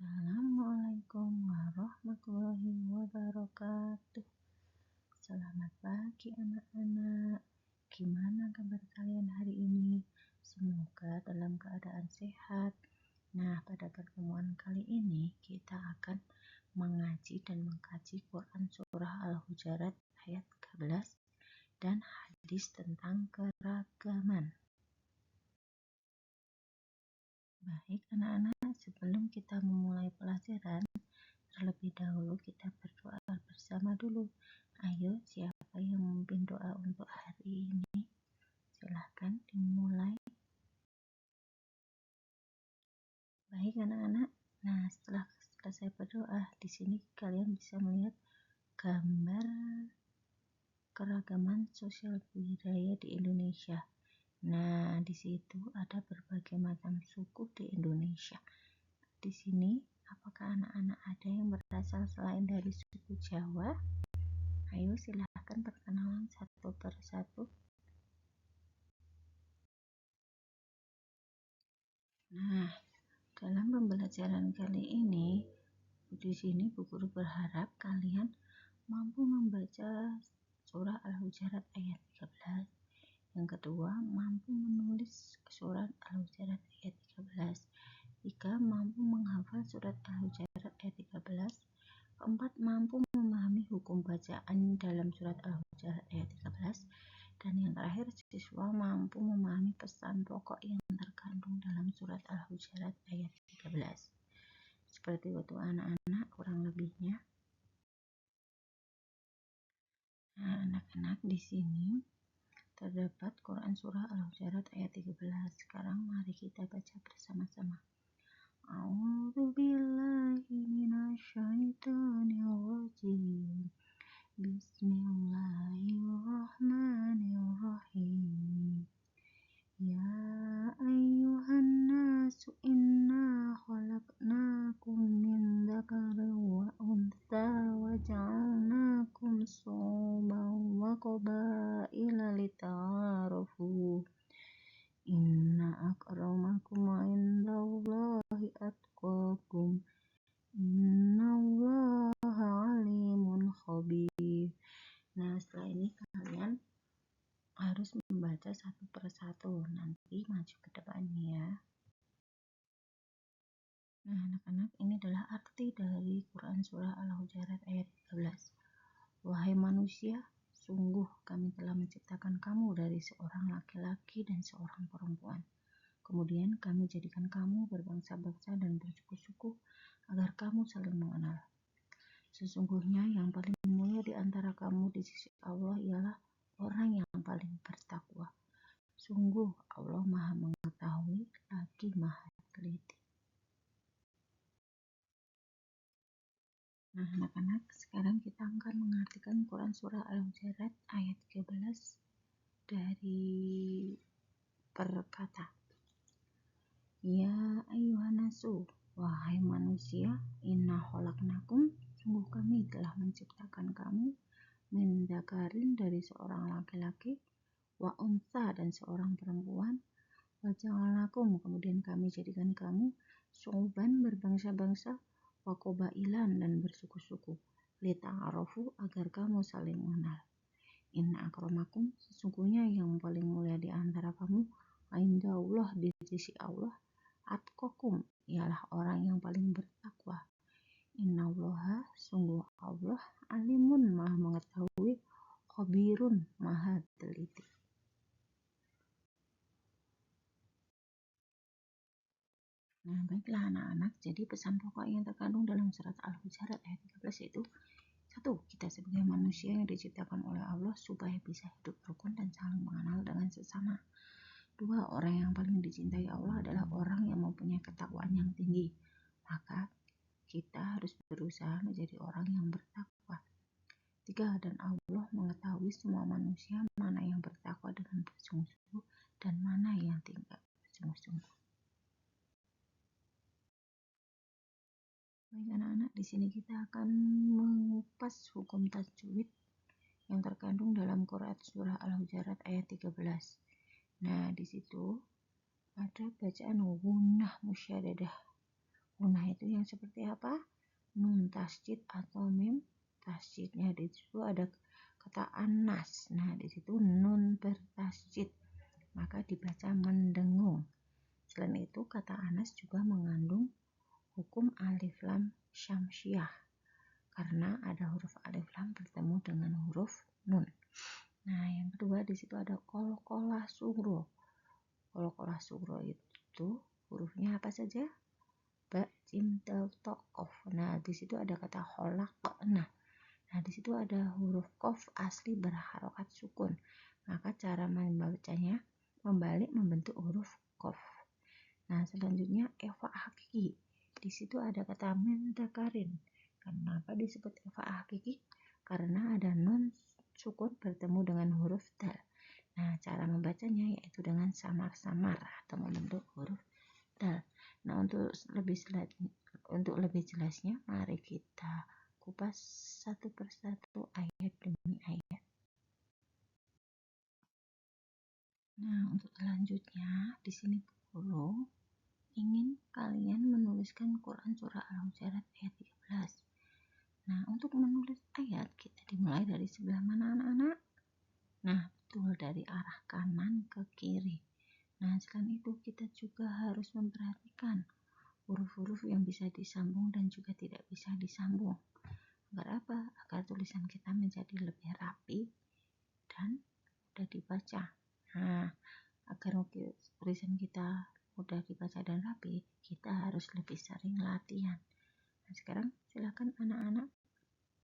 Assalamualaikum warahmatullahi wabarakatuh. Selamat pagi anak-anak. Gimana kabar kalian hari ini? Semoga dalam keadaan sehat. Nah, pada pertemuan kali ini kita akan mengaji dan mengkaji Quran Surah Al-Hujurat ayat 13 dan hadis tentang keragaman. Baik anak-anak, sebelum kita memulai pelajaran, terlebih dahulu kita berdoa bersama dulu. Ayo, siapa yang memimpin doa untuk hari ini? Silahkan dimulai. Baik anak-anak, nah setelah selesai berdoa, di sini kalian bisa melihat gambar keragaman sosial budaya di Indonesia. Nah, di situ ada berbagai macam suku di Indonesia. Di sini, apakah anak-anak ada yang berasal selain dari suku Jawa? Ayo silahkan perkenalan satu persatu. Nah, dalam pembelajaran kali ini, di sini Bu Guru berharap kalian mampu membaca surah Al-Hujurat ayat 13. Yang kedua, mampu menulis surat Al-Hujurat ayat 13. Tiga, mampu menghafal surat Al-Hujurat ayat 13. Keempat, mampu memahami hukum bacaan dalam surat Al-Hujurat ayat 13. Dan yang terakhir, siswa mampu memahami pesan pokok yang terkandung dalam surat Al-Hujurat ayat 13. Seperti itu anak-anak kurang lebihnya. Nah, anak-anak di sini terdapat Quran Surah Al-Hujurat ayat 13. Sekarang mari kita baca bersama-sama. A'udzubillahi minasyaitonirrajim. Bismillahirrahmanirrahim. Ya ayyuhan nasu inna khalaqnakum min dzakarin wa untha wa ja'alnakum syu'uban wa qabaila lita'arafu. Inna akramakum 'indallahi atqakum. Innallaha 'alimun khabir. Nah, setelah ini kalian harus membaca satu persatu. Nanti maju ke depannya ya. Nah, anak-anak, ini adalah arti dari Quran Surah Al-Hujurat ayat 13. Wahai manusia, sungguh kami telah menciptakan kamu dari seorang laki-laki dan seorang perempuan. Kemudian kami jadikan kamu berbangsa-bangsa dan bersuku-suku agar kamu saling mengenal. Sesungguhnya yang paling mulia di antara kamu di sisi Allah ialah orang yang paling bertakwa. Sungguh Allah Maha mengetahui lagi Maha teliti. Nah, anak-anak, sekarang kita akan mengartikan Quran Surah Al-Hujurat ayat 13 dari perkata. Ya ayyuhanasu, wahai manusia, inna khalaqnakum, sungguh kami telah menciptakan kamu, min dzakarin dari seorang laki-laki, wa untha dan seorang perempuan, wa ja'alnakum kemudian kami jadikan kamu syu'uban berbangsa-bangsa, wa qabailan dan bersuku-suku, lita'arafu agar kamu saling mengenal. Inna akramakum, sesungguhnya yang paling mulia di antara kamu, indallah di sisi Allah, atqakum ialah orang yang paling bertakwa. Innallaha, sungguh Allah, alimun maha mengetahui, khabirun maha teliti. Nah, baiklah anak-anak, jadi pesan pokok yang terkandung dalam surat Al-Hujurat ayat 13 yaitu 1. Kita sebagai manusia yang diciptakan oleh Allah supaya bisa hidup rukun dan saling mengenal dengan sesama. 2. Orang yang paling dicintai Allah adalah orang yang mempunyai ketakwaan yang tinggi. Maka kita harus berusaha menjadi orang yang bertakwa. 3. Dan Allah mengetahui semua manusia mana yang bertakwa dengan bersungguh-sungguh dan mana yang tidak bersungguh-sungguh. Baik anak-anak, di sini kita akan mengupas hukum tajwid yang terkandung dalam Quran Surah Al-Hujurat ayat 13. Nah, di situ ada bacaan gunnah musyaddadah. Nah, itu yang seperti apa? Nun tasjid atau mim tasjidnya. Di situ ada kata anas. Nah, di situ nun bertasjid, maka dibaca mendengung. Selain itu, kata anas juga mengandung hukum alif lam syamsiah karena ada huruf alif lam bertemu dengan huruf nun. Nah, yang kedua di situ ada qalqalah sughra. Qalqalah sughra itu hurufnya apa saja? Ba, jim, dal, ta, qaf. Nah, di situ ada kata khalaqna. Nah, di situ ada huruf qaf asli berharokat sukun. Maka cara membacanya membalik membentuk huruf qaf. Nah, selanjutnya ifa hakiki. Di situ ada kata min dzakarin. Kenapa disebut ifa hakiki? Karena ada nun sukun bertemu dengan huruf dal. Nah, cara membacanya yaitu dengan samar-samar atau membentuk huruf dal. Nah, untuk lebih jelasnya, mari kita kupas satu persatu ayat demi ayat. Nah, untuk selanjutnya di sini guru ingin kalian menuliskan Quran surah Al-Hujurat ayat 13. Nah, untuk menulis ayat kita dimulai dari sebelah mana anak-anak? Nah, betul, dari arah kanan ke kiri. Nah, selain itu kita juga harus memperhatikan huruf-huruf yang bisa disambung dan juga tidak bisa disambung. Agar apa? Agar tulisan kita menjadi lebih rapi dan mudah dibaca. Nah, agar tulisan kita mudah dibaca dan rapi, kita harus lebih sering latihan. Nah, sekarang silakan anak-anak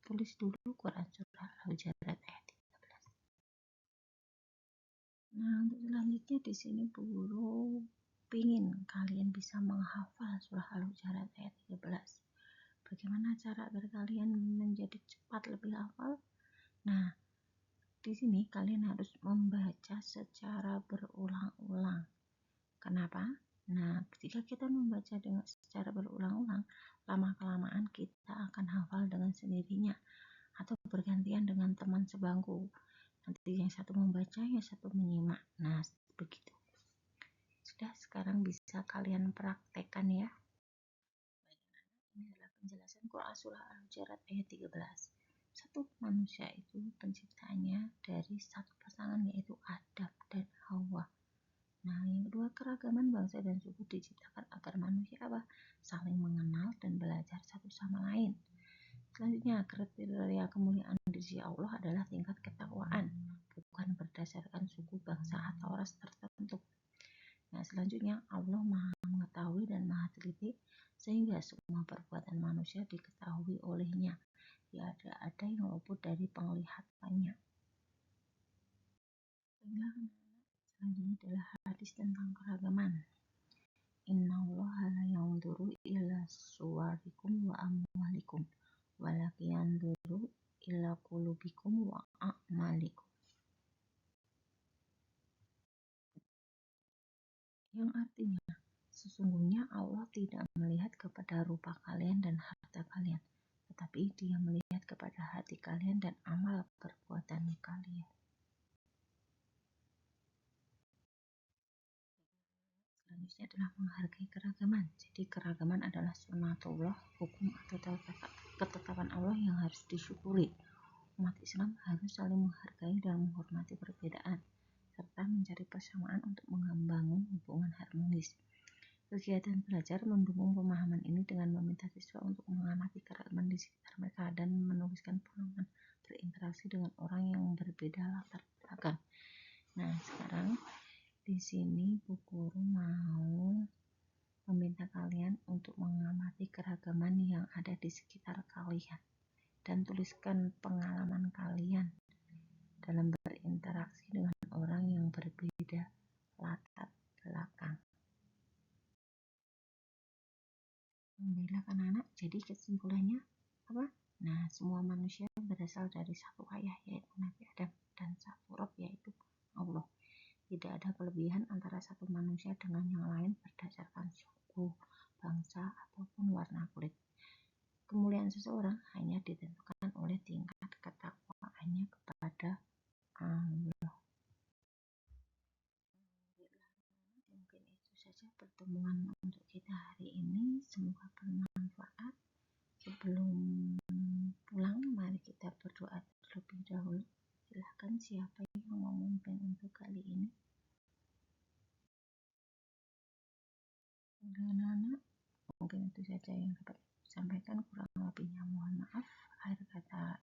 tulis dulu Quran surah Al-Hujurat ayat 13. Nah, untuk selanjutnya di sini Bu Guru pingin kalian bisa menghafal surah Al-Hujurat ayat 13. Bagaimana cara agar kalian menjadi cepat lebih hafal? Nah, di sini kalian harus membaca secara berulang-ulang. Kenapa? Nah, ketika kita membaca dengan secara berulang-ulang, lama-kelamaan kita akan hafal dengan sendirinya atau bergantian dengan teman sebangku. Nanti yang satu membaca, yang satu menyimak. Nah, begitu. Sudah, sekarang bisa kalian praktekkan ya. Ini adalah penjelasan Quran surah Al-Hujurat ayat 13. Satu manusia itu penciptaannya dari satu pasangan yaitu Adam dan Hawa. Nah, yang kedua, keragaman bangsa dan suku diciptakan agar manusia apa? Saling mengenal dan belajar satu sama lain. Selanjutnya, kriteria kemuliaan di sisi Allah adalah tingkat ketakwaan, bukan berdasarkan suku, bangsa, atau ras tertentu. Nah, selanjutnya, Allah Maha mengetahui dan Maha teliti, sehingga semua perbuatan manusia diketahui olehnya. Tidak ada yang luput dari penglihatannya. Selanjutnya adalah hadis tentang keragaman. Innallaha la yanzuru ila suwarikum wa amwalikum walakin yanzuru ila qulubikum wa a'malikum. Yang artinya, sesungguhnya Allah tidak melihat kepada rupa kalian dan harta kalian, tetapi Dia melihat kepada hati kalian dan amal perbuatan kalian. Selanjutnya adalah menghargai keragaman. Jadi keragaman adalah sunatullah, hukum atau ketetapan Allah yang harus disyukuri. Umat Islam harus saling menghargai dan menghormati perbedaan, serta mencari persamaan untuk membangun hubungan harmonis. Kegiatan belajar mendukung pemahaman ini dengan meminta siswa untuk mengamati keragaman di sekitar mereka dan menuliskan pengalaman berinteraksi dengan orang yang berbeda latar belakang. Nah, sekarang di sini Bu Guru mau meminta kalian untuk mengamati keragaman yang ada di sekitar kalian dan tuliskan pengalaman kalian dalam berinteraksi dengan orang yang berbeda latar belakang. Baiklah anak-anak, jadi kesimpulannya apa? Nah, semua manusia berasal dari satu ayah yaitu Nabi Adam dan satu Rob yaitu Allah. Tidak ada kelebihan antara satu manusia dengan yang lain berdasarkan suku, bangsa, ataupun warna kulit. Kemuliaan seseorang hanya ditentukan oleh tingkat ketakwaannya kepada Allah. Mungkin itu saja pertemuan untuk kita hari ini. Semoga siapa yang mau memimpin untuk kali ini? Anak-anak, mungkin itu saja yang dapat sampaikan, kurang lebihnya mohon maaf. Akhir kata